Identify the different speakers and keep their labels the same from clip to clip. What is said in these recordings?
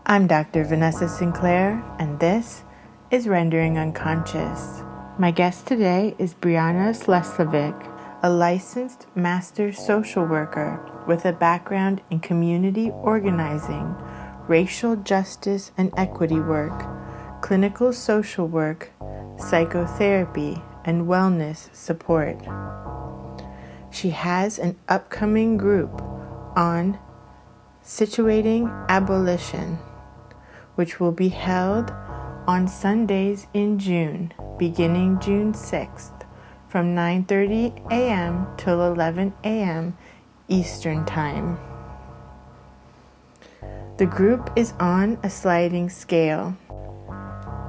Speaker 1: I'm Dr. Vanessa Sinclair, and this is Rendering Unconscious. My guest today is Brianna Suslovic, a licensed master social worker with a background in community organizing, racial justice and equity work, clinical social work, psychotherapy, and wellness support. She has an upcoming group on Situating Abolition, which will be held on Sundays in June, beginning June 6th, from 9:30 a.m. till 11 a.m. Eastern Time. The group is on a sliding scale.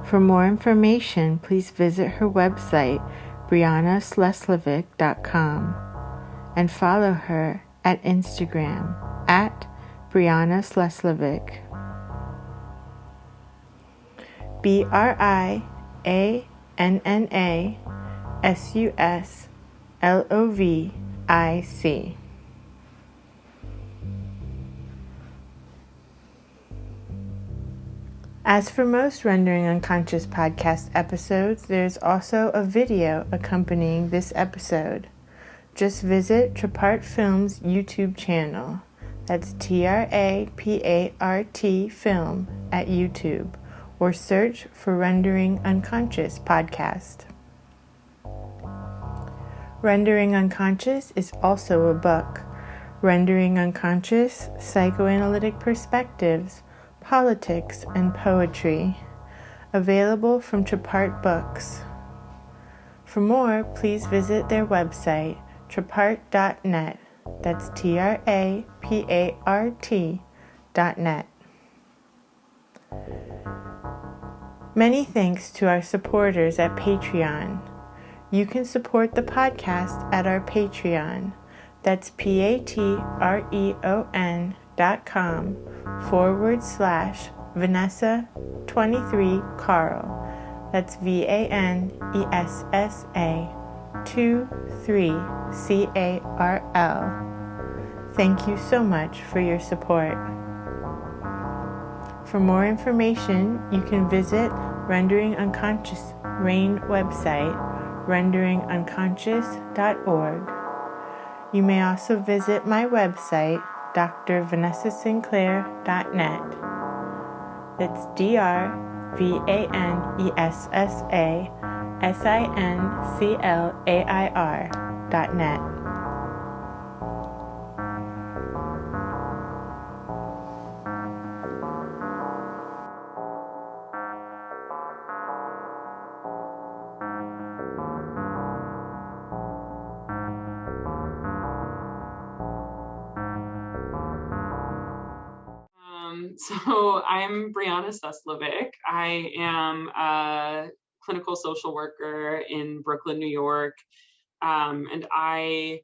Speaker 1: For more information, please visit her website, briannasluslovic.com, and follow her at Instagram at Brianna Suslovic. BriannaSuslovic. As for most Rendering Unconscious podcast episodes, there's also a video accompanying this episode. Just visit Trapart Film's YouTube channel. That's Trapart Film at YouTube, or search for Rendering Unconscious podcast. Rendering Unconscious is also a book, Rendering Unconscious, Psychoanalytic Perspectives, Politics, and Poetry, available from Trapart Books. For more, please visit their website, trapart.net. That's Trapart.net. Many thanks to our supporters at Patreon. You can support the podcast at our Patreon. That's patreon.com/Vanessa23Carl. That's VANESSA 23CARL. Thank you so much for your support. For more information, you can visit Rendering Unconscious RAIN website, renderingunconscious.org. You may also visit my website, drvanessasinclair.net. That's drvanessasinclair.net.
Speaker 2: So I'm Brianna Suslovic. I am a clinical social worker in Brooklyn, New York, and I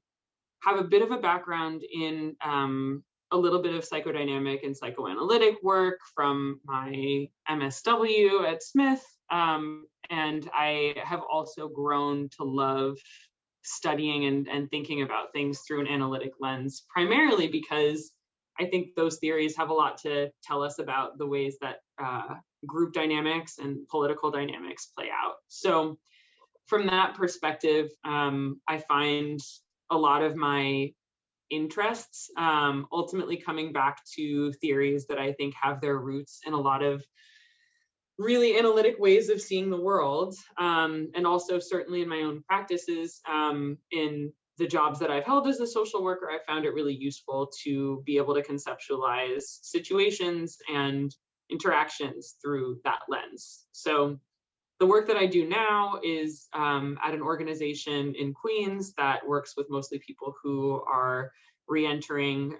Speaker 2: have a bit of a background in a little bit of psychodynamic and psychoanalytic work from my MSW at Smith, and I have also grown to love studying and thinking about things through an analytic lens, primarily because I think those theories have a lot to tell us about the ways that group dynamics and political dynamics play out. So from that perspective, I find a lot of my interests ultimately coming back to theories that I think have their roots in a lot of really analytic ways of seeing the world, and also certainly in my own practices. In the jobs that I've held as a social worker, I found it really useful to be able to conceptualize situations and interactions through that lens. So the work that I do now is at an organization in Queens that works with mostly people who are re-entering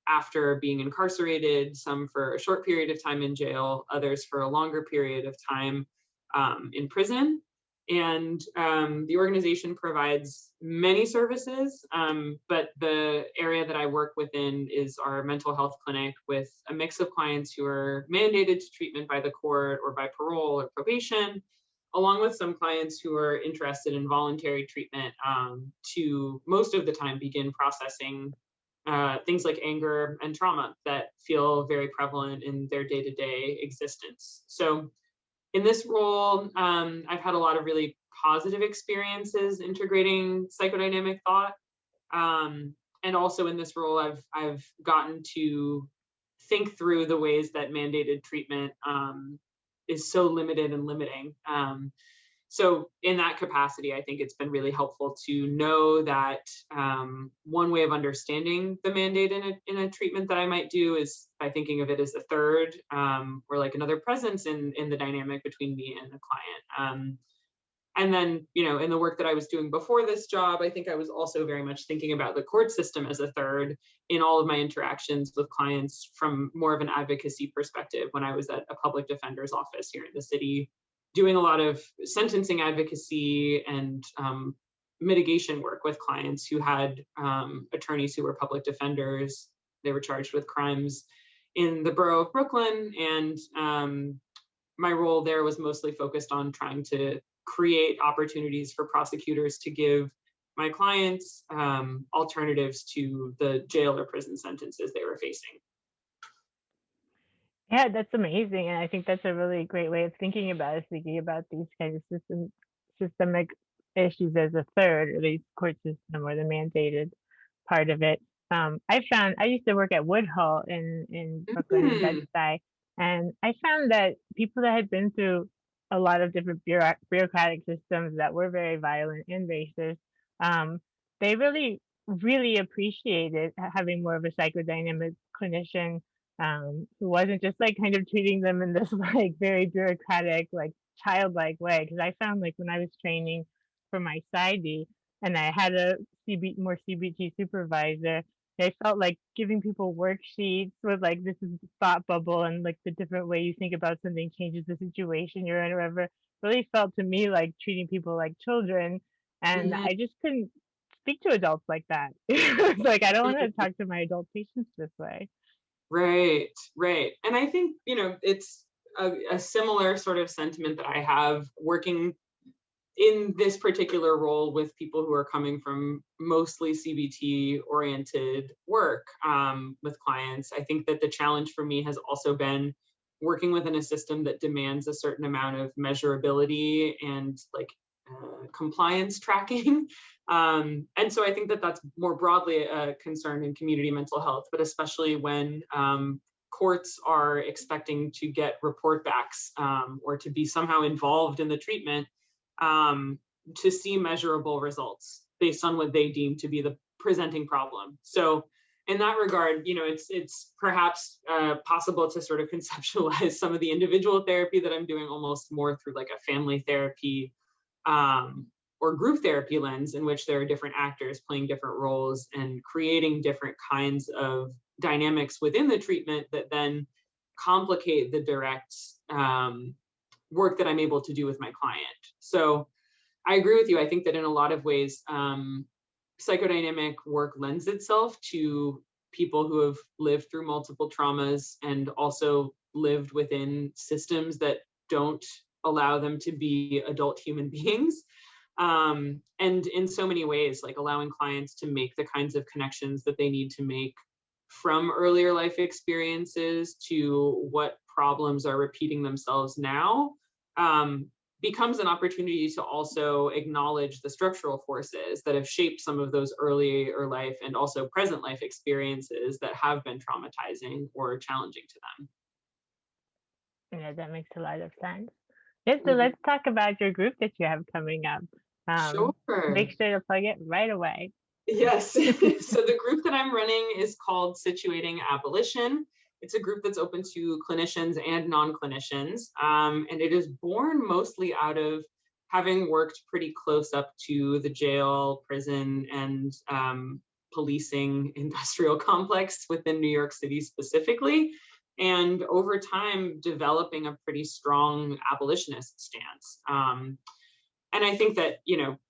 Speaker 2: after being incarcerated, some for a short period of time in jail, others for a longer period of time in prison. And the organization provides many services, but the area that I work within is our mental health clinic, with a mix of clients who are mandated to treatment by the court or by parole or probation, along with some clients who are interested in voluntary treatment to most of the time begin processing things like anger and trauma that feel very prevalent in their day-to-day existence. So in this role, I've had a lot of really positive experiences integrating psychodynamic thought. And also in this role, I've gotten to think through the ways that mandated treatment is so limited and limiting. So in that capacity, I think it's been really helpful to know that one way of understanding the mandate in a treatment that I might do is by thinking of it as a third, or like another presence in the dynamic between me and the client. And then, in the work that I was doing before this job, I think I was also very much thinking about the court system as a third in all of my interactions with clients from more of an advocacy perspective when I was at a public defender's office here in the city, doing a lot of sentencing advocacy and mitigation work with clients who had attorneys who were public defenders. They were charged with crimes in the borough of Brooklyn. And my role there was mostly focused on trying to create opportunities for prosecutors to give my clients alternatives to the jail or prison sentences they were facing.
Speaker 1: Yeah, that's amazing. And I think that's a really great way of thinking about it, thinking about these kinds of systemic issues as a third, or the court system or the mandated part of it. I used to work at Woodhull in Brooklyn and Bed-Stuy, and I found that people that had been through a lot of different bureaucratic systems that were very violent and racist, they really, really appreciated having more of a psychodynamic clinician who wasn't just like kind of treating them in this like very bureaucratic, like childlike way. Because I found like when I was training for my PsyD and I had a more CBT supervisor, I felt like giving people worksheets with like this is the thought bubble and like the different way you think about something changes the situation you're in or whatever really felt to me like treating people like children. And I just couldn't speak to adults like that. Like I don't want to talk to my adult patients this way.
Speaker 2: Right. And I think, it's a similar sort of sentiment that I have working in this particular role with people who are coming from mostly CBT oriented work with clients. I think that the challenge for me has also been working within a system that demands a certain amount of measurability and like compliance tracking. And so I think that that's more broadly a concern in community mental health, but especially when courts are expecting to get report backs or to be somehow involved in the treatment to see measurable results based on what they deem to be the presenting problem. So in that regard, it's perhaps possible to sort of conceptualize some of the individual therapy that I'm doing almost more through like a family therapy or group therapy lens, in which there are different actors playing different roles and creating different kinds of dynamics within the treatment that then complicate the direct work that I'm able to do with my client. So I agree with you. I think that in a lot of ways, psychodynamic work lends itself to people who have lived through multiple traumas and also lived within systems that don't allow them to be adult human beings. And in so many ways, like allowing clients to make the kinds of connections that they need to make from earlier life experiences to what problems are repeating themselves now, becomes an opportunity to also acknowledge the structural forces that have shaped some of those earlier life and also present life experiences that have been traumatizing or challenging to them.
Speaker 1: Yeah, that makes a lot of sense. Yeah, so let's talk about your group that you have coming up.
Speaker 2: Sure.
Speaker 1: Make sure to plug it right away.
Speaker 2: Yes. So the group that I'm running is called Situating Abolition. It's a group that's open to clinicians and non-clinicians, and it is born mostly out of having worked pretty close up to the jail, prison, and policing industrial complex within New York City specifically, and over time developing a pretty strong abolitionist stance. And I think that,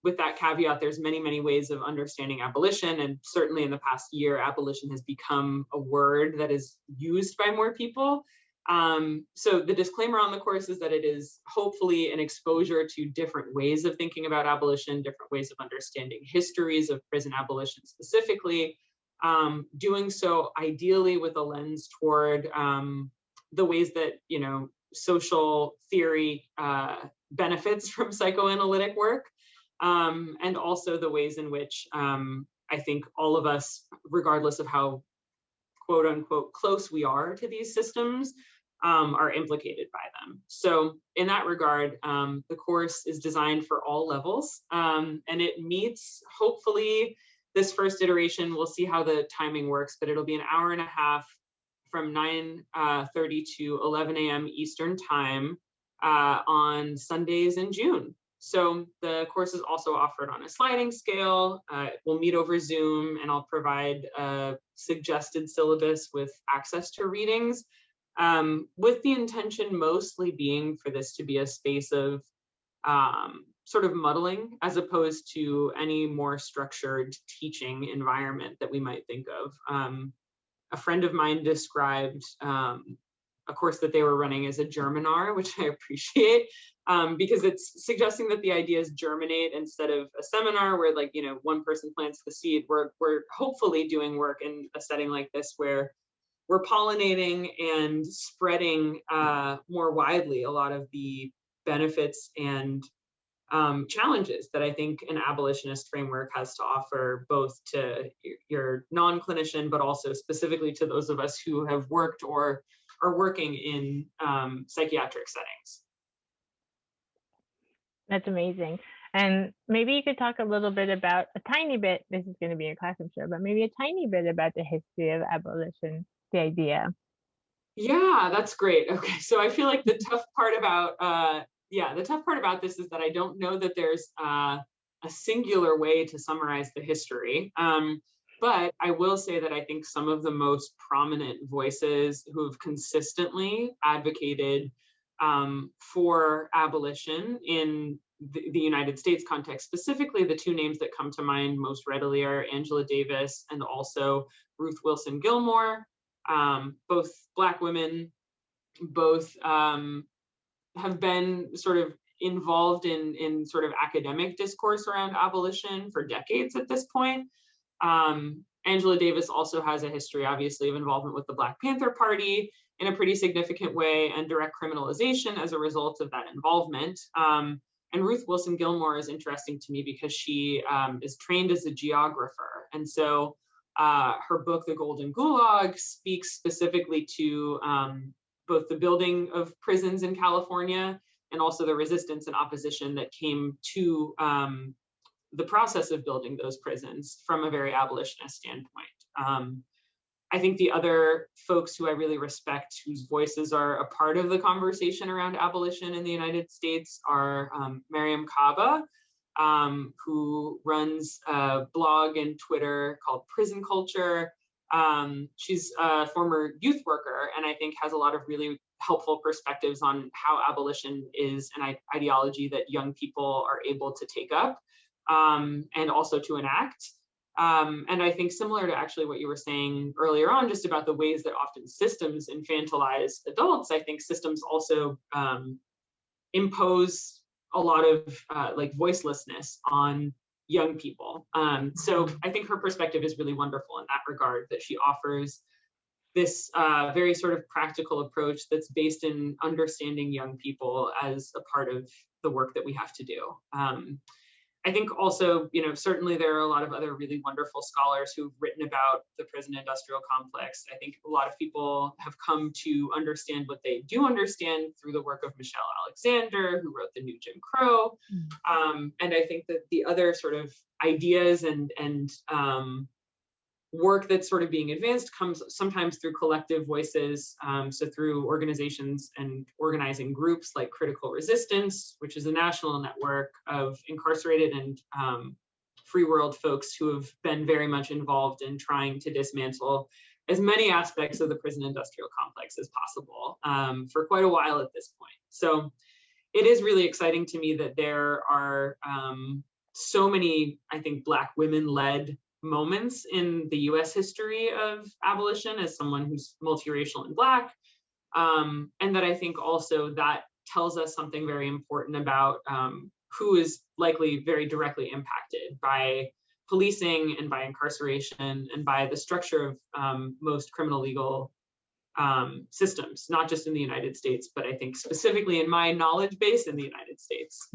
Speaker 2: with that caveat, there's many, many ways of understanding abolition. And certainly in the past year, abolition has become a word that is used by more people. So the disclaimer on the course is that it is hopefully an exposure to different ways of thinking about abolition, different ways of understanding histories of prison abolition specifically, doing so ideally with a lens toward the ways that, social theory benefits from psychoanalytic work, and also the ways in which I think all of us, regardless of how quote unquote close we are to these systems, are implicated by them. So in that regard, the course is designed for all levels, and it meets, hopefully, this first iteration, we'll see how the timing works, but it'll be an hour and a half from 9:30 to 11 a.m. Eastern time on Sundays in June. So the course is also offered on a sliding scale. We'll meet over Zoom, and I'll provide a suggested syllabus with access to readings, with the intention mostly being for this to be a space of sort of muddling, as opposed to any more structured teaching environment that we might think of. A friend of mine described a course that they were running as a germinar, which I appreciate, because it's suggesting that the ideas germinate instead of a seminar where, like, one person plants the seed. We're hopefully doing work in a setting like this where we're pollinating and spreading more widely a lot of the benefits and challenges that I think an abolitionist framework has to offer, both to your non-clinician, but also specifically to those of us who have worked or are working in psychiatric settings.
Speaker 1: That's amazing. And maybe you could talk a little bit about, a tiny bit, this is going to be a class, I'm sure, but maybe a tiny bit about the history of abolition, the idea.
Speaker 2: Yeah, that's great. Okay, so I feel like the tough part about this is that I don't know that there's a singular way to summarize the history. But I will say that I think some of the most prominent voices who have consistently advocated for abolition in the United States context, specifically the two names that come to mind most readily are Angela Davis and also Ruth Wilson Gilmore, both Black women, both have been sort of involved in sort of academic discourse around abolition for decades at this point. Angela Davis also has a history, obviously, of involvement with the Black Panther Party in a pretty significant way, and direct criminalization as a result of that involvement. And Ruth Wilson Gilmore is interesting to me because she is trained as a geographer. And so her book, The Golden Gulag, speaks specifically to both the building of prisons in California and also the resistance and opposition that came to the process of building those prisons from a very abolitionist standpoint. I think the other folks who I really respect, whose voices are a part of the conversation around abolition in the United States, are Mariame Kaba, who runs a blog and Twitter called Prison Culture. She's a former youth worker, and I think has a lot of really helpful perspectives on how abolition is an ideology that young people are able to take up and also to enact. And I think similar to actually what you were saying earlier on, just about the ways that often systems infantilize adults, I think systems also impose a lot of like voicelessness on young people. So I think her perspective is really wonderful in that regard, that she offers this very sort of practical approach that's based in understanding young people as a part of the work that we have to do. I think also, certainly there are a lot of other really wonderful scholars who've written about the prison industrial complex. I think a lot of people have come to understand what they do understand through the work of Michelle Alexander, who wrote The New Jim Crow. And I think that the other sort of ideas and work that's sort of being advanced comes sometimes through collective voices. So through organizations and organizing groups like Critical Resistance, which is a national network of incarcerated and free world folks who have been very much involved in trying to dismantle as many aspects of the prison industrial complex as possible for quite a while at this point. So it is really exciting to me that there are so many, I think, Black women-led moments in the US history of abolition, as someone who's multiracial and Black. And that I think also that tells us something very important about who is likely very directly impacted by policing and by incarceration and by the structure of most criminal legal systems, not just in the United States, but I think specifically in my knowledge base in the United States.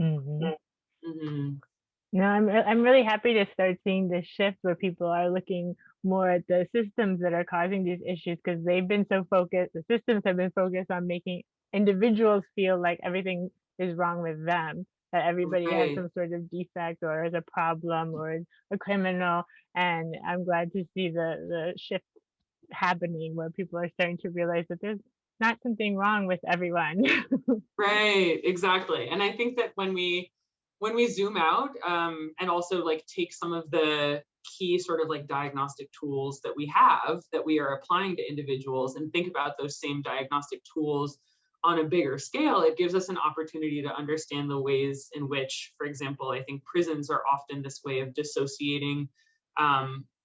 Speaker 1: No, I'm really happy to start seeing this shift where people are looking more at the systems that are causing these issues, because they've been so focused, the systems have been focused on making individuals feel like everything is wrong with them, that everybody has some sort of defect or is a problem or is a criminal. And I'm glad to see the shift happening where people are starting to realize that there's not something wrong with everyone.
Speaker 2: Right, exactly. And I think that when we zoom out and also like take some of the key sort of like diagnostic tools that we have that we are applying to individuals and think about those same diagnostic tools on a bigger scale, it gives us an opportunity to understand the ways in which, for example, I think prisons are often this way of dissociating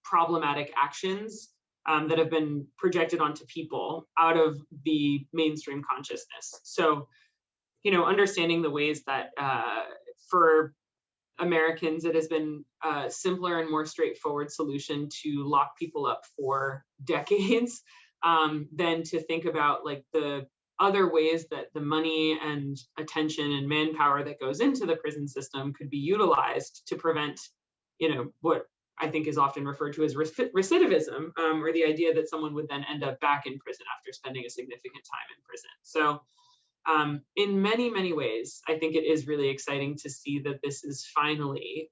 Speaker 2: problematic actions that have been projected onto people out of the mainstream consciousness. So, understanding the ways that for Americans, it has been a simpler and more straightforward solution to lock people up for decades than to think about like the other ways that the money and attention and manpower that goes into the prison system could be utilized to prevent, what I think is often referred to as recidivism, or the idea that someone would then end up back in prison after spending a significant time in prison. So in many, many ways, I think it is really exciting to see that this is finally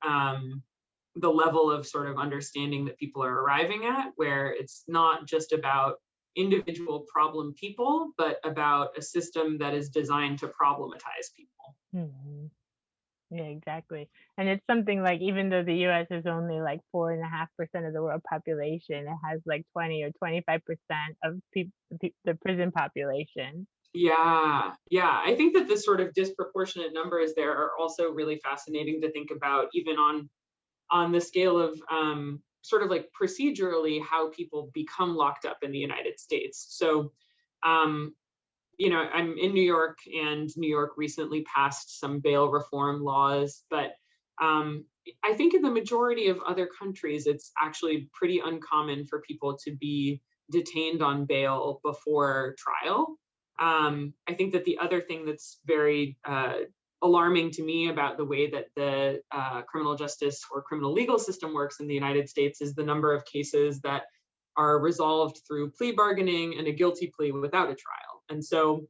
Speaker 2: the level of sort of understanding that people are arriving at, where it's not just about individual problem people, but about a system that is designed to problematize people.
Speaker 1: Yeah, exactly. And it's something like, even though the US is only like 4.5% of the world population, it has like 20 or 25% of the prison population.
Speaker 2: Yeah. I think that the sort of disproportionate numbers there are also really fascinating to think about, even on the scale of sort of like procedurally how people become locked up in the United States. So, I'm in New York, and New York recently passed some bail reform laws, but I think in the majority of other countries, it's actually pretty uncommon for people to be detained on bail before trial. I think that the other thing that's very alarming to me about the way that the criminal justice or criminal legal system works in the United States is the number of cases that are resolved through plea bargaining and a guilty plea without a trial. And so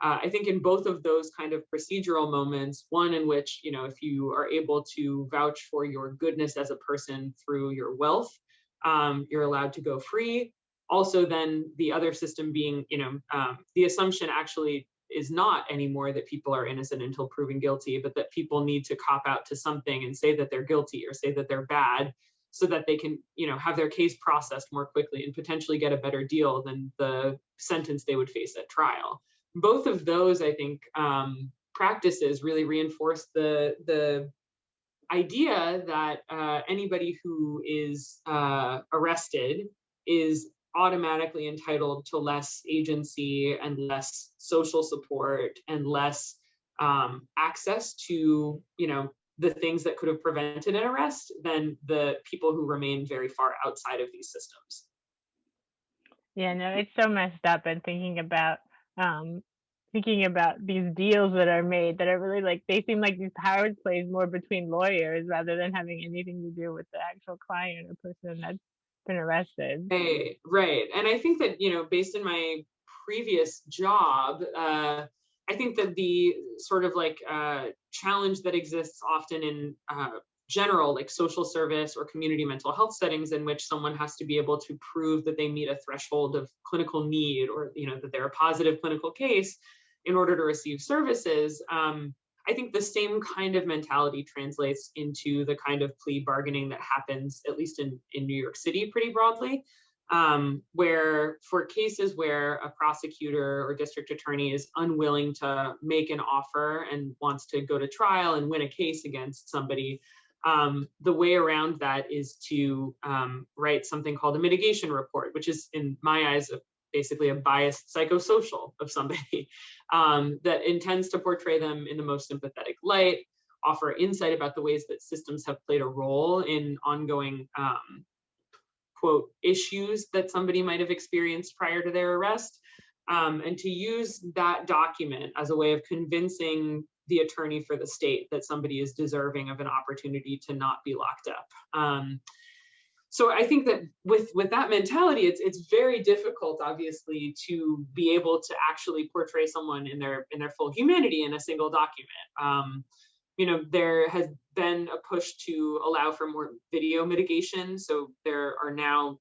Speaker 2: I think in both of those kind of procedural moments, one in which, if you are able to vouch for your goodness as a person through your wealth, you're allowed to go free. Also, then the other system being, the assumption actually is not anymore that people are innocent until proven guilty, but that people need to cop out to something and say that they're guilty or say that they're bad, so that they can, have their case processed more quickly and potentially get a better deal than the sentence they would face at trial. Both of those, I think, practices really reinforce the idea that anybody who is arrested is automatically entitled to less agency and less social support and less access to, the things that could have prevented an arrest than the people who remain very far outside of these systems.
Speaker 1: Yeah, no, it's so messed up. And thinking about these deals that are made that are really like, they seem like these power plays more between lawyers rather than having anything to do with the actual client or person that's been arrested.
Speaker 2: Right. And I think that, based in my previous job, I think that the sort of like challenge that exists often in general, like social service or community mental health settings, in which someone has to be able to prove that they meet a threshold of clinical need, or, that they're a positive clinical case in order to receive services. I think the same kind of mentality translates into the kind of plea bargaining that happens, at least in New York City, pretty broadly, where for cases where a prosecutor or district attorney is unwilling to make an offer and wants to go to trial and win a case against somebody, the way around that is to write something called a mitigation report, which is, in my eyes, basically a biased psychosocial of somebody that intends to portray them in the most sympathetic light, offer insight about the ways that systems have played a role in ongoing quote issues that somebody might have experienced prior to their arrest, and to use that document as a way of convincing the attorney for the state that somebody is deserving of an opportunity to not be locked up. So I think that with that mentality, it's very difficult, obviously, to be able to actually portray someone in their full humanity in a single document. There has been a push to allow for more video mitigation. So there are now,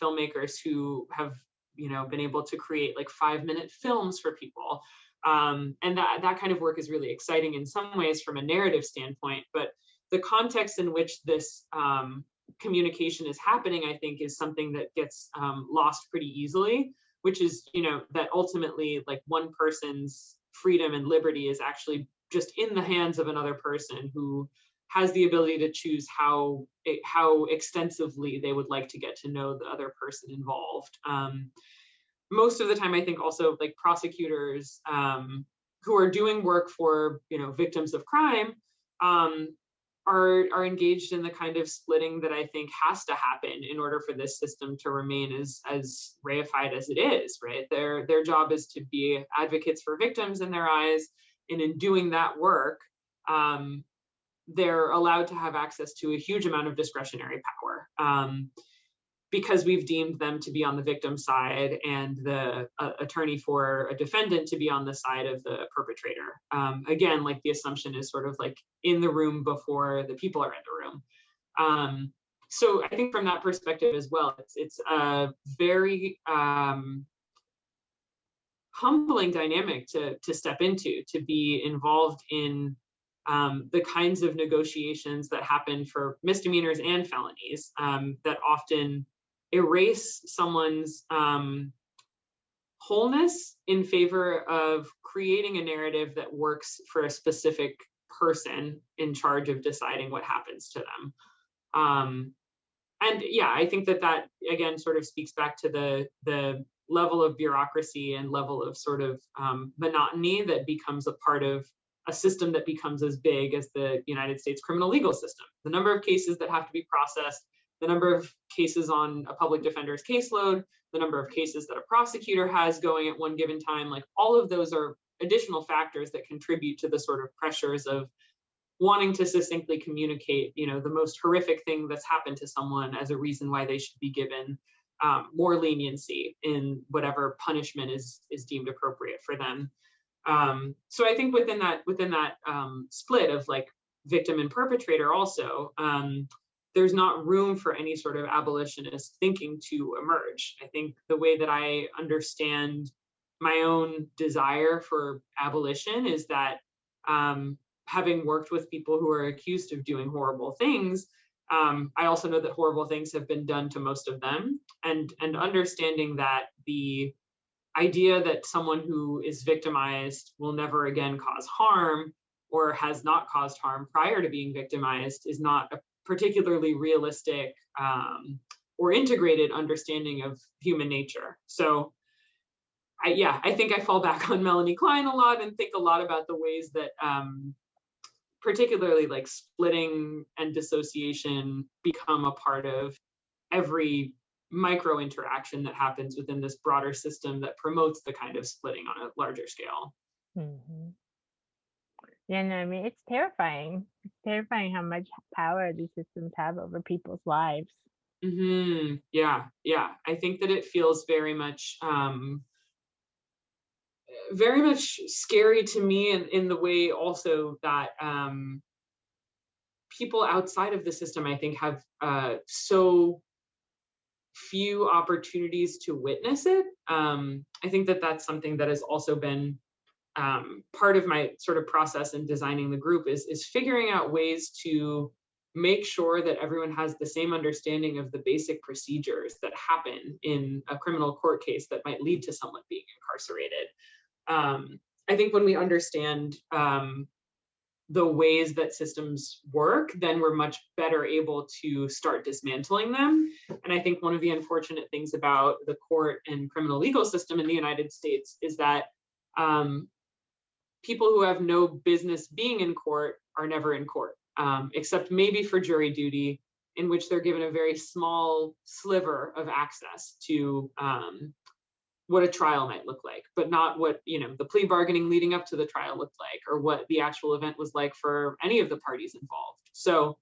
Speaker 2: filmmakers who have, been able to create like 5-minute films for people. And that kind of work is really exciting in some ways from a narrative standpoint, but the context in which this communication is happening, I think, is something that gets lost pretty easily, which is, that ultimately like one person's freedom and liberty is actually just in the hands of another person who has the ability to choose how extensively they would like to get to know the other person involved. Most of the time, I think also like prosecutors who are doing work for victims of crime are engaged in the kind of splitting that I think has to happen in order for this system to remain as reified as it is, right? Their job is to be advocates for victims in their eyes, and in doing that work, they're allowed to have access to a huge amount of discretionary power because we've deemed them to be on the victim side and the attorney for a defendant to be on the side of the perpetrator. Again, like the assumption is sort of like in the room before the people are in the room. So I think from that perspective as well, it's a very humbling dynamic to step into, to be involved in the kinds of negotiations that happen for misdemeanors and felonies that often erase someone's wholeness in favor of creating a narrative that works for a specific person in charge of deciding what happens to them. And yeah, I think that again sort of speaks back to the level of bureaucracy and level of sort of monotony that becomes a part of a system that becomes as big as the United States criminal legal system. The number of cases that have to be processed, the number of cases on a public defender's caseload, the number of cases that a prosecutor has going at one given time, like all of those are additional factors that contribute to the sort of pressures of wanting to succinctly communicate, the most horrific thing that's happened to someone as a reason why they should be given more leniency in whatever punishment is deemed appropriate for them. So I think within that split of like victim and perpetrator also, there's not room for any sort of abolitionist thinking to emerge. I think the way that I understand my own desire for abolition is that having worked with people who are accused of doing horrible things, I also know that horrible things have been done to most of them, and understanding that the idea that someone who is victimized will never again cause harm or has not caused harm prior to being victimized is not a particularly realistic or integrated understanding of human nature. So I think I fall back on Melanie Klein a lot and think a lot about the ways that particularly like splitting and dissociation become a part of every micro interaction that happens within this broader system that promotes the kind of splitting on a larger scale.
Speaker 1: Mm-hmm. Yeah, no, I mean, it's terrifying. It's terrifying how much power these systems have over people's lives.
Speaker 2: Mm-hmm. Yeah. I think that it feels very much scary to me in the way also that people outside of the system, I think, have so few opportunities to witness it. I think that that's something that has also been part of my sort of process in designing the group is figuring out ways to make sure that everyone has the same understanding of the basic procedures that happen in a criminal court case that might lead to someone being incarcerated. I think when we understand the ways that systems work, then we're much better able to start dismantling them. And I think one of the unfortunate things about the court and criminal legal system in the United States is that people who have no business being in court are never in court, except maybe for jury duty, in which they're given a very small sliver of access to what a trial might look like, but not what, the plea bargaining leading up to the trial looked like, or what the actual event was like for any of the parties involved. So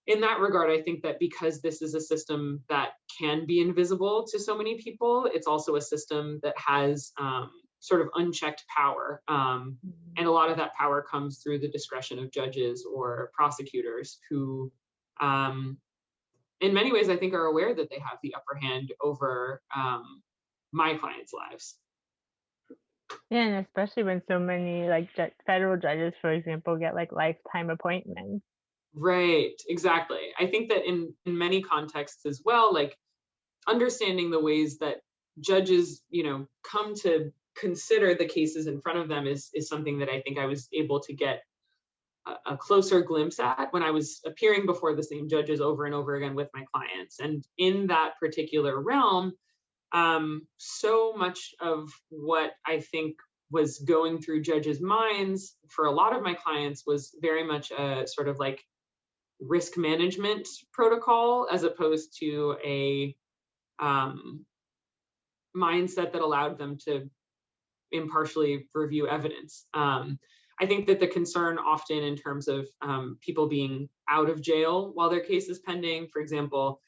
Speaker 2: in that regard, I think that because this is a system that can be invisible to so many people, it's also a system that has sort of unchecked power. And a lot of that power comes through the discretion of judges or prosecutors who, in many ways, I think are aware that they have the upper hand over my clients' lives.
Speaker 1: Yeah, and especially when so many federal judges, for example, get lifetime appointments.
Speaker 2: Right, exactly. I think that in many contexts as well, like understanding the ways that judges, come to consider the cases in front of them is something that I think I was able to get a closer glimpse at when I was appearing before the same judges over and over again with my clients. And in that particular realm, so much of what I think was going through judges' minds for a lot of my clients was very much a sort of like risk management protocol, as opposed to a mindset that allowed them to impartially review evidence. I think that the concern often in terms of people being out of jail while their case is pending, for example,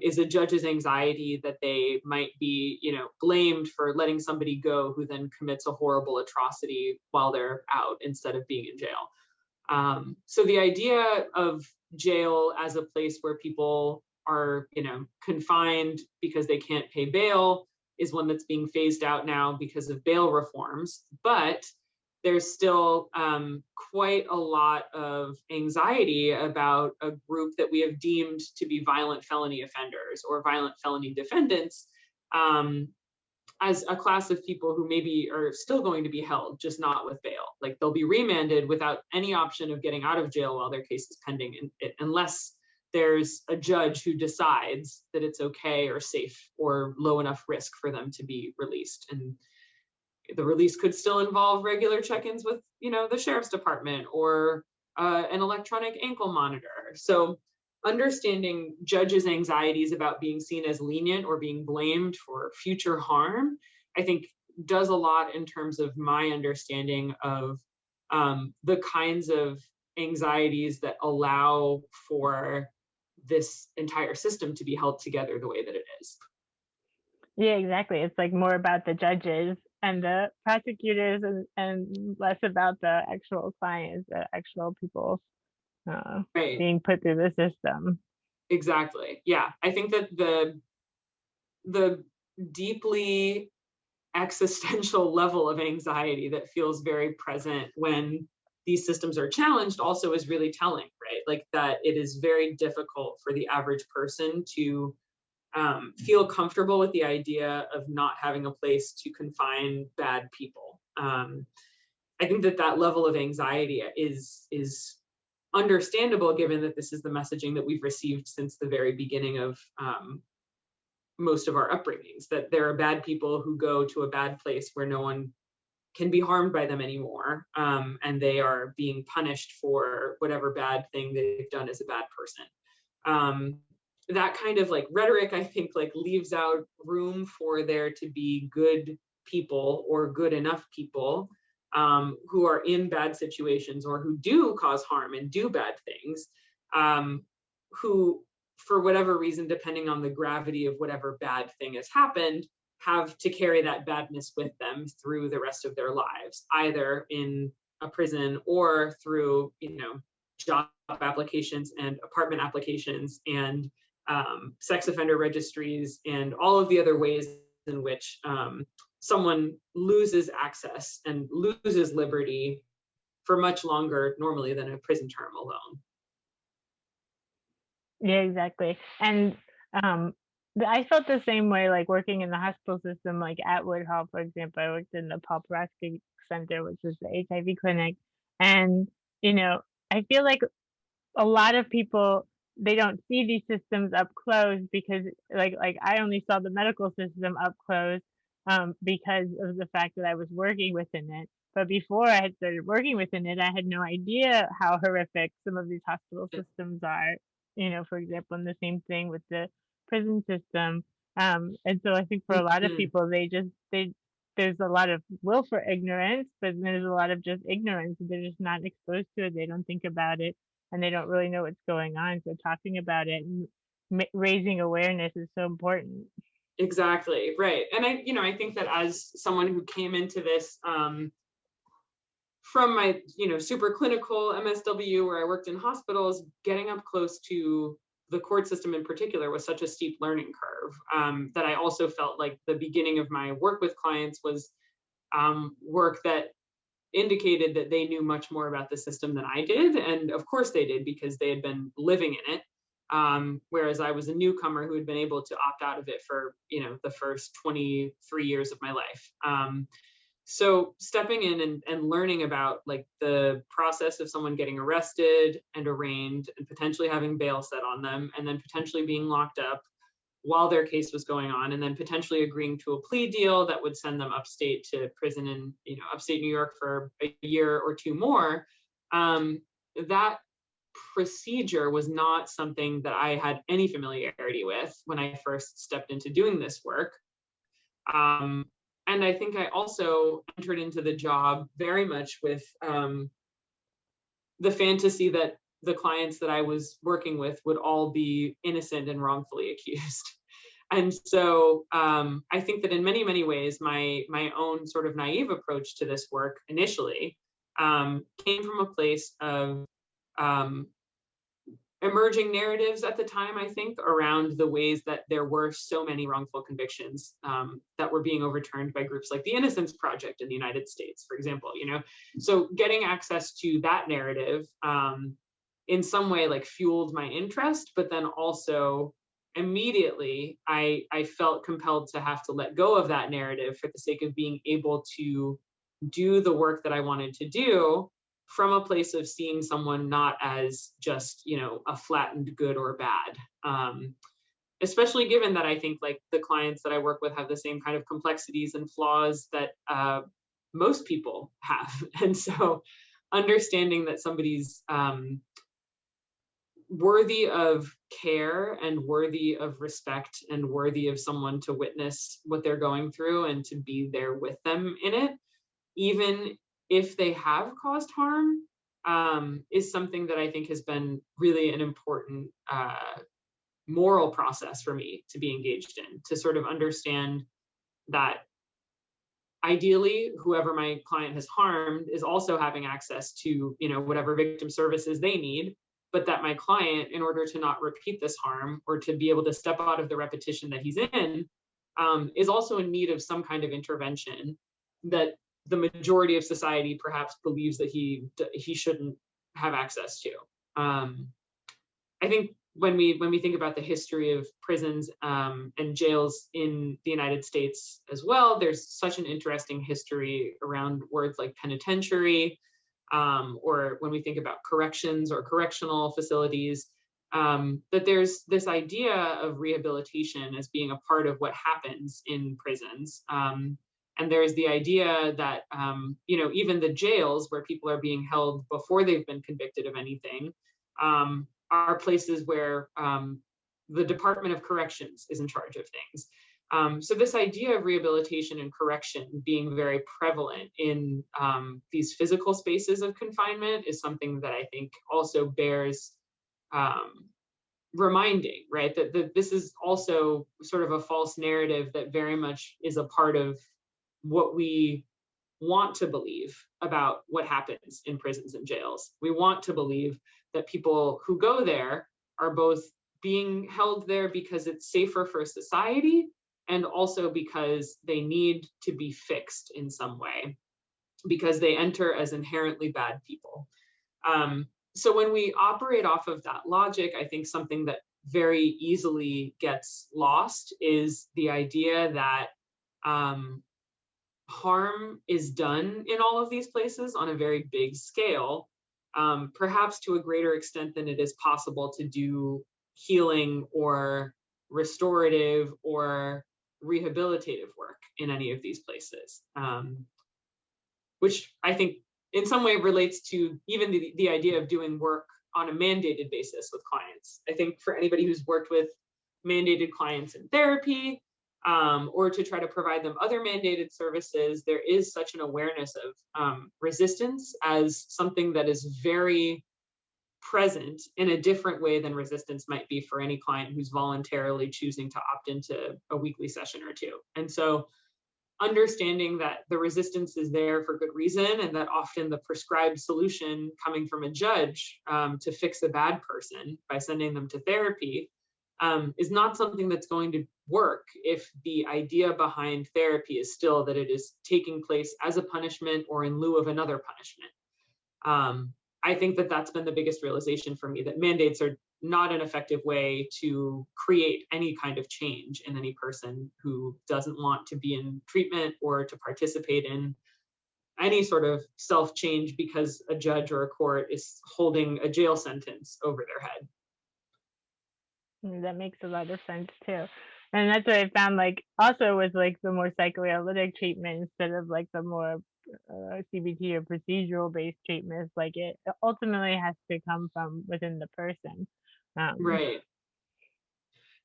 Speaker 2: is a judge's anxiety that they might be, blamed for letting somebody go who then commits a horrible atrocity while they're out instead of being in jail. So the idea of jail as a place where people are, confined because they can't pay bail is one that's being phased out now because of bail reforms. But there's still quite a lot of anxiety about a group that we have deemed to be violent felony offenders or violent felony defendants as a class of people who maybe are still going to be held, just not with bail. Like they'll be remanded without any option of getting out of jail while their case is pending, unless there's a judge who decides that it's okay or safe or low enough risk for them to be released. And the release could still involve regular check-ins with, the sheriff's department or an electronic ankle monitor. So understanding judges' anxieties about being seen as lenient or being blamed for future harm, I think does a lot in terms of my understanding of the kinds of anxieties that allow for this entire system to be held together the way that it is.
Speaker 1: Yeah, exactly. It's like more about the judges and the prosecutors and less about the actual clients, the actual people
Speaker 2: Right.
Speaker 1: being put through the system.
Speaker 2: Exactly. Yeah. I think that the deeply existential level of anxiety that feels very present when these systems are challenged also is really telling, right? Like that it is very difficult for the average person to feel comfortable with the idea of not having a place to confine bad people. I think that level of anxiety is understandable, given that this is the messaging that we've received since the very beginning of most of our upbringings, that there are bad people who go to a bad place where no one can be harmed by them anymore, and they are being punished for whatever bad thing they've done as a bad person. That kind of like rhetoric, I think, like leaves out room for there to be good people or good enough people who are in bad situations or who do cause harm and do bad things, who, for whatever reason, depending on the gravity of whatever bad thing has happened, have to carry that badness with them through the rest of their lives, either in a prison or through, job applications and apartment applications and sex offender registries and all of the other ways in which someone loses access and loses liberty for much longer normally than a prison term alone.
Speaker 1: Yeah, exactly. And I felt the same way, like working in the hospital system, like at Wood Hall, for example. I worked in the Paul Porosky Center, which is the HIV clinic. And, I feel like a lot of people, they don't see these systems up close because like I only saw the medical system up close because of the fact that I was working within it. But before I had started working within it, I had no idea how horrific some of these hospital systems are. For example, and the same thing with the prison system. And so I think for a lot of
Speaker 2: Mhm.
Speaker 1: people, there's a lot of will for ignorance, but there's a lot of just ignorance. They're just not exposed to it. They don't think about it, and they don't really know what's going on. So talking about it and raising awareness is so important.
Speaker 2: Exactly, right. And I think that as someone who came into this from my, super clinical MSW where I worked in hospitals, getting up close to the court system in particular was such a steep learning curve, that I also felt like the beginning of my work with clients was work that indicated that they knew much more about the system than I did. And of course they did, because they had been living in it. Whereas I was a newcomer who had been able to opt out of it for, the first 23 years of my life. So stepping in and learning about like the process of someone getting arrested and arraigned and potentially having bail set on them, and then potentially being locked up while their case was going on, and then potentially agreeing to a plea deal that would send them upstate to prison in, upstate New York for a year or two more. That procedure was not something that I had any familiarity with when I first stepped into doing this work. And I think I also entered into the job very much with the fantasy that the clients that I was working with would all be innocent and wrongfully accused. And so I think that in many, many ways, my own sort of naive approach to this work initially came from a place of emerging narratives at the time, I think, around the ways that there were so many wrongful convictions that were being overturned by groups like the Innocence Project in the United States, for example. So getting access to that narrative in some way like fueled my interest, but then also immediately I felt compelled to have to let go of that narrative for the sake of being able to do the work that I wanted to do from a place of seeing someone not as just, a flattened good or bad. Especially given that I think like the clients that I work with have the same kind of complexities and flaws that most people have. And so understanding that somebody's worthy of care and worthy of respect and worthy of someone to witness what they're going through and to be there with them in it, even if they have caused harm, is something that I think has been really an important moral process for me to be engaged in, to sort of understand that ideally whoever my client has harmed is also having access to, whatever victim services they need, but that my client, in order to not repeat this harm or to be able to step out of the repetition that he's in, is also in need of some kind of intervention that the majority of society perhaps believes that he shouldn't have access to. I think when we think about the history of prisons and jails in the United States as well, there's such an interesting history around words like penitentiary, or when we think about corrections or correctional facilities, that there's this idea of rehabilitation as being a part of what happens in prisons. And there's the idea that, even the jails where people are being held before they've been convicted of anything are places where the Department of Corrections is in charge of things. So this idea of rehabilitation and correction being very prevalent in these physical spaces of confinement is something that I think also bears reminding, right? That this is also sort of a false narrative that very much is a part of what we want to believe about what happens in prisons and jails. We want to believe that people who go there are both being held there because it's safer for society and also because they need to be fixed in some way, because they enter as inherently bad people. So when we operate off of that logic, I think something that very easily gets lost is the idea that harm is done in all of these places on a very big scale, perhaps to a greater extent than it is possible to do healing or restorative or rehabilitative work in any of these places. which I think in some way relates to even the idea of doing work on a mandated basis with clients. I think for anybody who's worked with mandated clients in therapy, or to try to provide them other mandated services, there is such an awareness of resistance as something that is very present in a different way than resistance might be for any client who's voluntarily choosing to opt into a weekly session or two. And so understanding that the resistance is there for good reason, and that often the prescribed solution coming from a judge to fix a bad person by sending them to therapy is not something that's going to work if the idea behind therapy is still that it is taking place as a punishment or in lieu of another punishment. I think that that's been the biggest realization for me, that mandates are not an effective way to create any kind of change in any person who doesn't want to be in treatment or to participate in any sort of self-change because a judge or a court is holding a jail sentence over their head.
Speaker 1: That makes a lot of sense too. And that's what I found, like, also with like the more psychoanalytic treatment instead of like the more CBT or procedural based treatments, like it ultimately has to come from within the person.
Speaker 2: Right.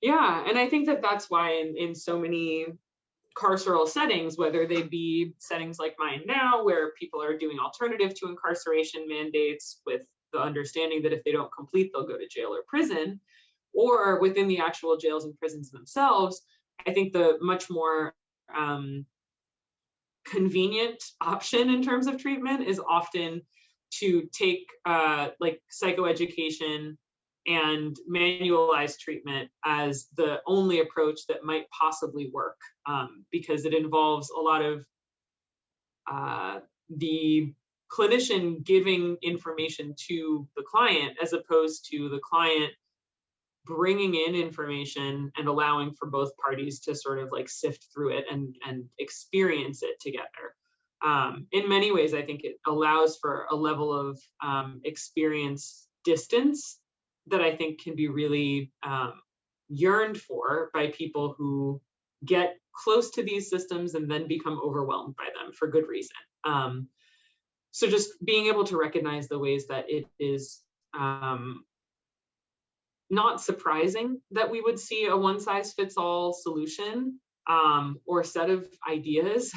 Speaker 2: Yeah. And I think that that's why in so many carceral settings, whether they be settings like mine now, where people are doing alternative to incarceration mandates with the understanding that if they don't complete, they'll go to jail or prison, or within the actual jails and prisons themselves, I think the much more convenient option in terms of treatment is often to take like psychoeducation and manualized treatment as the only approach that might possibly work, because it involves a lot of the clinician giving information to the client as opposed to the client bringing in information and allowing for both parties to sort of like sift through it and experience it together. In many ways, I think it allows for a level of experience distance that I think can be really yearned for by people who get close to these systems and then become overwhelmed by them for good reason. So just being able to recognize the ways that it is not surprising that we would see a one-size-fits-all solution or set of ideas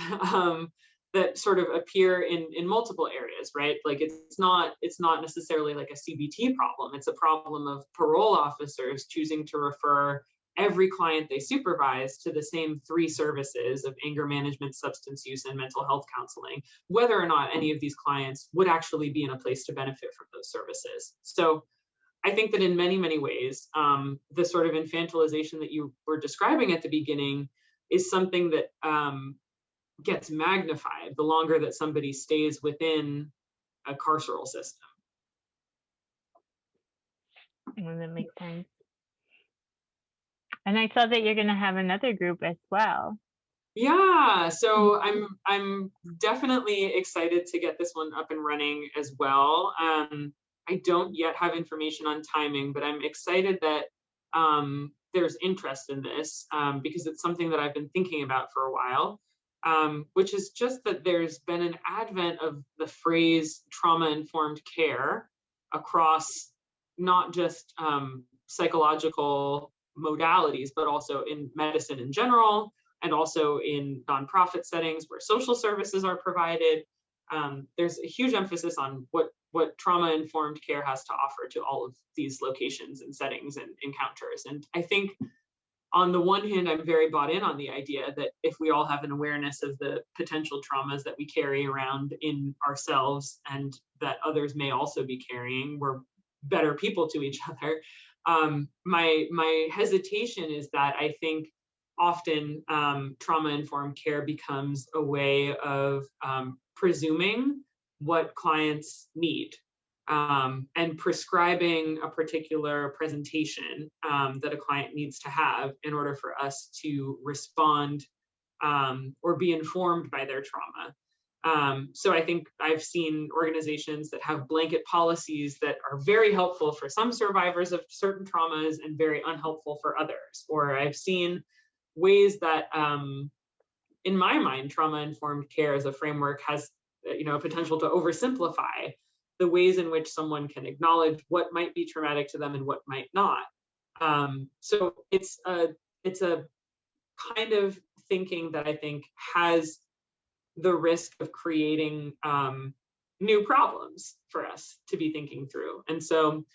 Speaker 2: that sort of appear in multiple areas, right? Like it's not necessarily like a CBT problem. It's a problem of parole officers choosing to refer every client they supervise to the same 3 services of anger management, substance use, and mental health counseling, whether or not any of these clients would actually be in a place to benefit from those services. So I think that in many, many ways, the sort of infantilization that you were describing at the beginning is something that gets magnified the longer that somebody stays within a carceral system.
Speaker 1: Well, that makes sense. And I saw that you're going to have another group as well.
Speaker 2: Yeah, so I'm definitely excited to get this one up and running as well. I don't yet have information on timing, but I'm excited that there's interest in this because it's something that I've been thinking about for a while, which is just that there's been an advent of the phrase trauma-informed care across not just psychological modalities, but also in medicine in general, and also in nonprofit settings where social services are provided. There's a huge emphasis on what trauma-informed care has to offer to all of these locations and settings and encounters. And I think on the one hand, I'm very bought in on the idea that if we all have an awareness of the potential traumas that we carry around in ourselves and that others may also be carrying, we're better people to each other. My hesitation is that I think often trauma-informed care becomes a way of presuming what clients need and prescribing a particular presentation that a client needs to have in order for us to respond or be informed by their trauma. So I think I've seen organizations that have blanket policies that are very helpful for some survivors of certain traumas and very unhelpful for others. Or I've seen ways that, in my mind, trauma-informed care as a framework has a potential to oversimplify the ways in which someone can acknowledge what might be traumatic to them and what might not. So it's a kind of thinking that I think has the risk of creating new problems for us to be thinking through. And so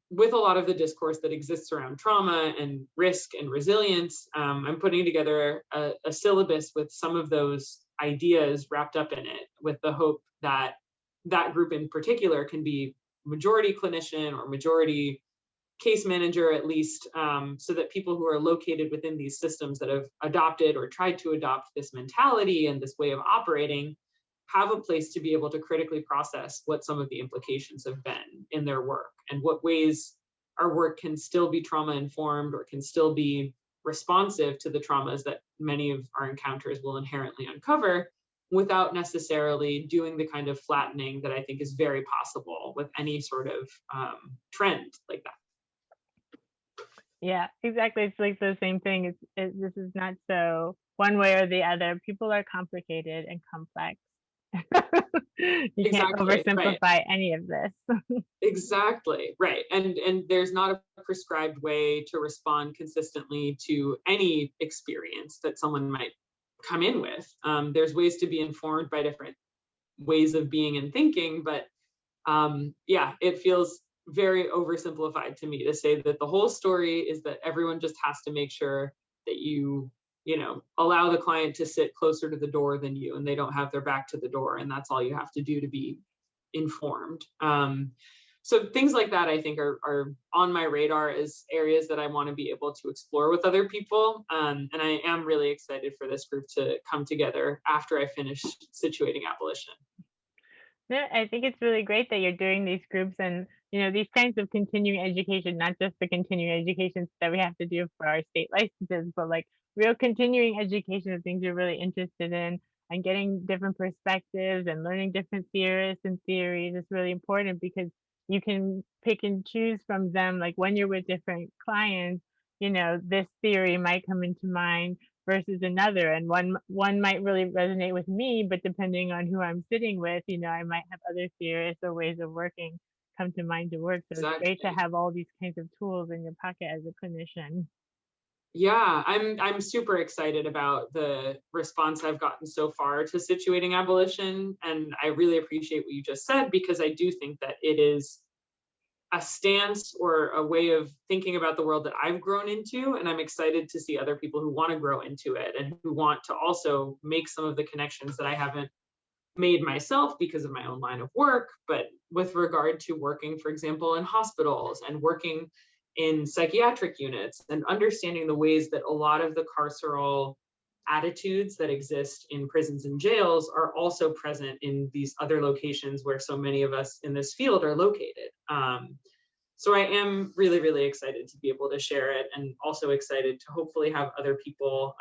Speaker 2: with a lot of the discourse that exists around trauma and risk and resilience, I'm putting together a syllabus with some of those ideas wrapped up in it, with the hope that that group in particular can be majority clinician or majority case manager, at least, so that people who are located within these systems that have adopted or tried to adopt this mentality and this way of operating have a place to be able to critically process what some of the implications have been in their work, and what ways our work can still be trauma informed or can still be responsive to the traumas that many of our encounters will inherently uncover, without necessarily doing the kind of flattening that I think is very possible with any sort of trend like that.
Speaker 1: Yeah, exactly. It's like the same thing. This is not so one way or the other. People are complicated and complex. You can't oversimplify
Speaker 2: right.
Speaker 1: any of this.
Speaker 2: Exactly, right. And there's not a prescribed way to respond consistently to any experience that someone might come in with. There's ways to be informed by different ways of being and thinking, but it feels very oversimplified to me to say that the whole story is that everyone just has to make sure that you allow the client to sit closer to the door than you, and they don't have their back to the door, and that's all you have to do to be informed. So things like that, I think, are on my radar as areas that I want to be able to explore with other people. And I am really excited for this group to come together after I finish Situating Abolition.
Speaker 1: Yeah, I think it's really great that you're doing these groups and, these kinds of continuing education, not just the continuing education that we have to do for our state licenses, but like real continuing education of things you're really interested in, and getting different perspectives and learning different theorists and theories is really important, because you can pick and choose from them. Like when you're with different clients, this theory might come into mind versus another, and one might really resonate with me, but depending on who I'm sitting with, I might have other theorists or ways of working come to mind to work. So
Speaker 2: Exactly.
Speaker 1: It's great to have all these kinds of tools in your pocket as a clinician.
Speaker 2: Yeah, I'm super excited about the response I've gotten so far to Situating Abolition, and I really appreciate what you just said, because I do think that it is a stance or a way of thinking about the world that I've grown into, and I'm excited to see other people who want to grow into it and who want to also make some of the connections that I haven't made myself because of my own line of work, but with regard to working, for example, in hospitals and working in psychiatric units, and understanding the ways that a lot of the carceral attitudes that exist in prisons and jails are also present in these other locations where so many of us in this field are located. So I am really, really excited to be able to share it, and also excited to hopefully have other people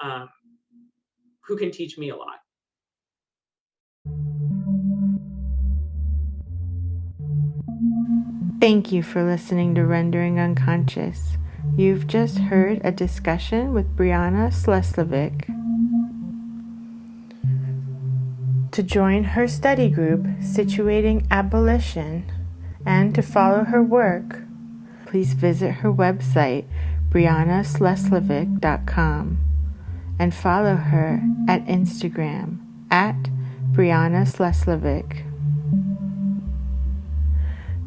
Speaker 2: who can teach me a lot.
Speaker 1: Thank you for listening to Rendering Unconscious. You've just heard a discussion with Brianna Suslovic. To join her study group, Situating Abolition, and to follow her work, please visit her website, briannasluslovic.com, and follow her at Instagram at Brianna Suslovic.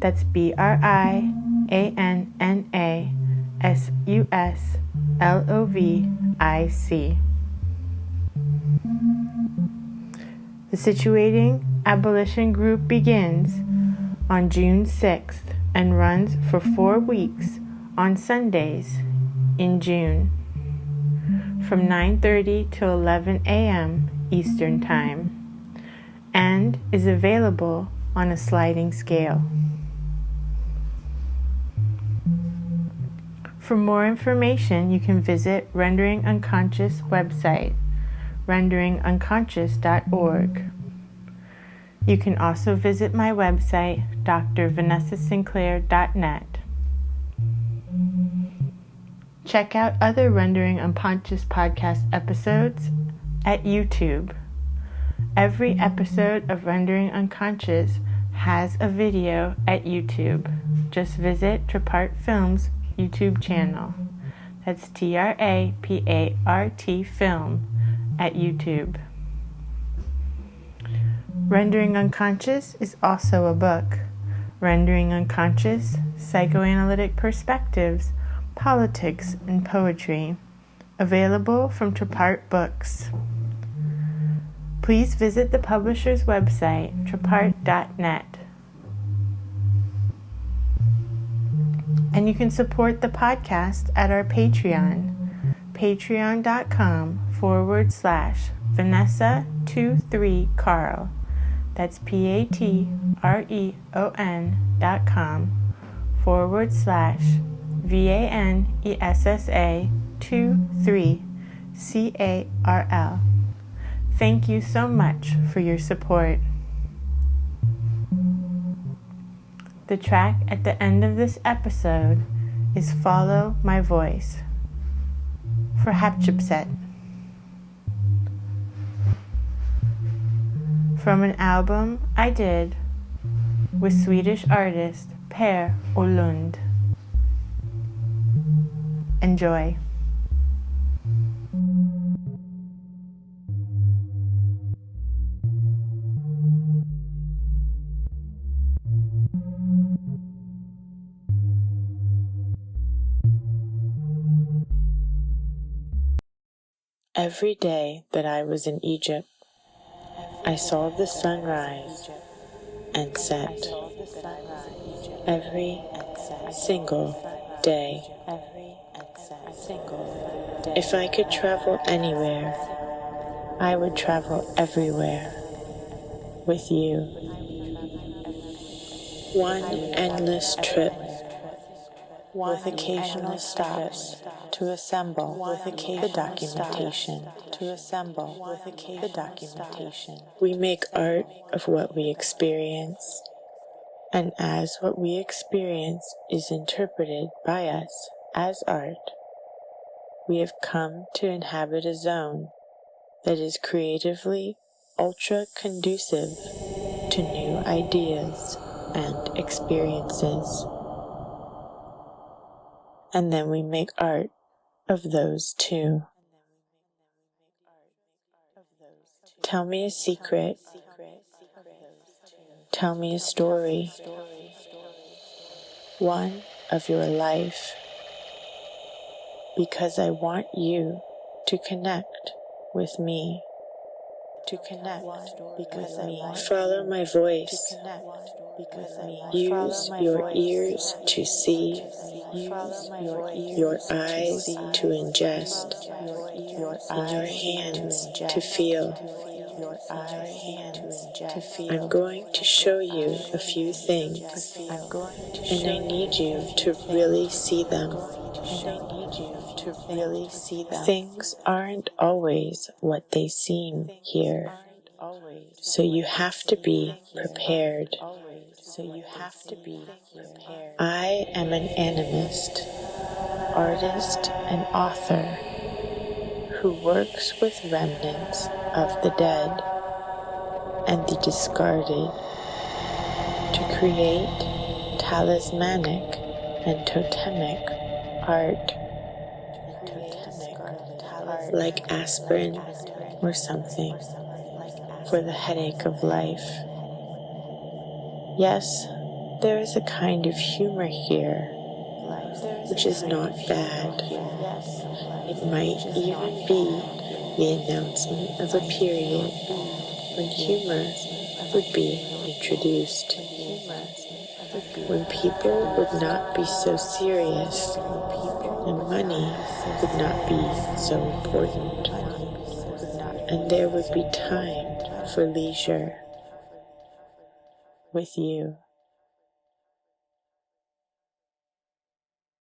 Speaker 1: That's BriannaSuslovic. The Situating Abolition group begins on June 6th and runs for 4 weeks on Sundays in June from 9:30 to 11 a.m. Eastern Time, and is available on a sliding scale. For more information, you can visit Rendering Unconscious website, renderingunconscious.org. You can also visit my website, drvanessasinclair.net. Check out other Rendering Unconscious podcast episodes at YouTube. Every episode of Rendering Unconscious has a video at YouTube. Just visit Trapart Film's YouTube channel. That's Trapart Film at YouTube. Rendering Unconscious is also a book. Rendering Unconscious, Psychoanalytic Perspectives, Politics, and Poetry. Available from Trapart Books. Please visit the publisher's website, trapart.net. And you can support the podcast at our Patreon, patreon.com/Vanessa23Carl. That's patreon.com/VANESSA23CARL. Thank you so much for your support. The track at the end of this episode is Follow My Voice for Hatshepsut, from an album I did with Swedish artist Per Olund. Enjoy. Every day that I was in Egypt, I saw the sun rise and set. Every single day. If I could travel anywhere, I would travel everywhere with you. One endless trip with occasional stops to assemble the documentation. We make art of what we experience, and as what we experience is interpreted by us as art, we have come to inhabit a zone that is creatively ultra conducive to new ideas and experiences. And then we make art of those too. Tell me a secret. Tell me a story. One of your life. Because I want you to connect with me. Follow my voice. Use your ears to see. Use your eyes to ingest. And your hands to feel. I'm going to show you a few things, and I need you to really see them. Things aren't always what they seem here, so you have to be prepared. I am an animist, artist, and author who works with remnants of the dead and the discarded to create talismanic and totemic art, like aspirin or something for the headache of life. Yes, there is a kind of humor here, which is not bad. It might even be the announcement of a period when humor would be introduced, when people would not be so serious and money would not be so important, and there would be time for leisure with you.